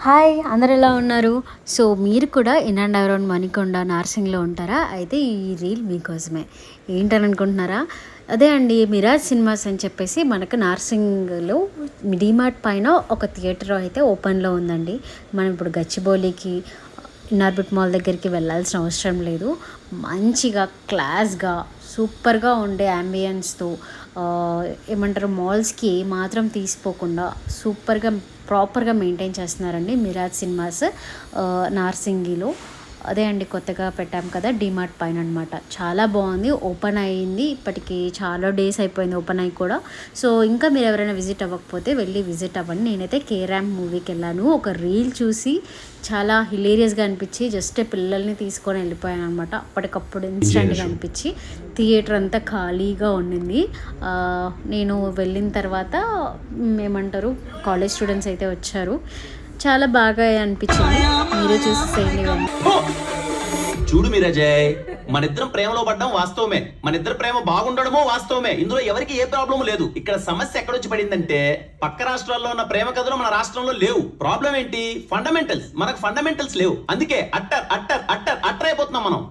Hi! అందరూ ఎలా ఉన్నారు? సో, మీరు కూడా ఇన్ అండ్ అరౌండ్ మణికొండ, నార్సింగ్‌లో ఉంటారా? అయితే ఈ రీల్ మీకోసమే. ఏంటని అనుకుంటున్నారా? అదే అండి 'మిరాజ్ సినిమాస్' అని చెప్పేసి మనకు నార్సింగ్‌లో డీమార్ట్ పైన ఒక థియేటర్ అయితే ఓపెన్‌లో ఉందండి. మనం ఇప్పుడు గచ్చిబౌలికి, ఇన్నార్బిట్ మాల్ దగ్గరికి వెళ్ళాల్సిన అవసరం లేదు. మంచిగా, క్లాస్‌గా, సూపర్‌గా ఉండే యాంబియన్స్‌తో ఏమంటారు మాల్స్‌కి ఏమాత్రం తీసిపోకుండా సూపర్‌గా ప్రాపర్‌గా మెయింటైన్ చేస్తున్నారండి 'మిరాజ్ సినిమాస్' నార్సింగిలో. అదే అండి కొత్తగా పెట్టాం కదా డీమార్ట్ పైన అనమాట. చాలా బాగుంది. ఓపెన్ అయ్యింది. ఇప్పటికి చాలా డేస్ అయిపోయింది ఓపెన్ అయ్యి కూడా. సో, ఇంకా మీరు ఎవరైనా విజిట్ అవ్వకపోతే వెళ్ళి విజిట్ అవ్వండి. నేనైతే 'కే ర్యాంప్' మూవీకి వెళ్ళాను. ఒక రీల్ చూసి చాలా హిలేరియస్‌గా అనిపించి జస్ట్ పిల్లల్ని తీసుకొని వెళ్ళిపోయాను అనమాట. అప్పటికప్పుడు ఇన్స్టెంట్‌గా అనిపించి థియేటర్ అంతా ఖాళీగా ఉండింది. నేను వెళ్ళిన తర్వాత ఏమంటారు కాలేజ్ స్టూడెంట్స్ అయితే వచ్చారు. చాలా బాగా అనిపించింది. మీరే చూసేసేయండి ఇవన్నీ. చూడు మీరజయ్, మనిద్దరం ప్రేమలో పడ్డం వాస్తవమే, మనిద్దరు ప్రేమ బాగుండడమో వాస్తవమే. ఇందులో ఎవరికి ఏ ప్రాబ్లం లేదు. ఇక్కడ సమస్య ఎక్కడొచ్చి పడిందంటే పక్క రాష్ట్రాల్లో ఉన్న ప్రేమ కథలు మన రాష్ట్రంలో లేవు. ప్రాబ్లం ఏంటి? ఫండమెంటల్స్. మనకు ఫండమెంటల్స్ లేవు. అందుకే అట్టర్ అట్టర్ అట్టర్ అట్టర్ అయిపోతున్నాం మనం.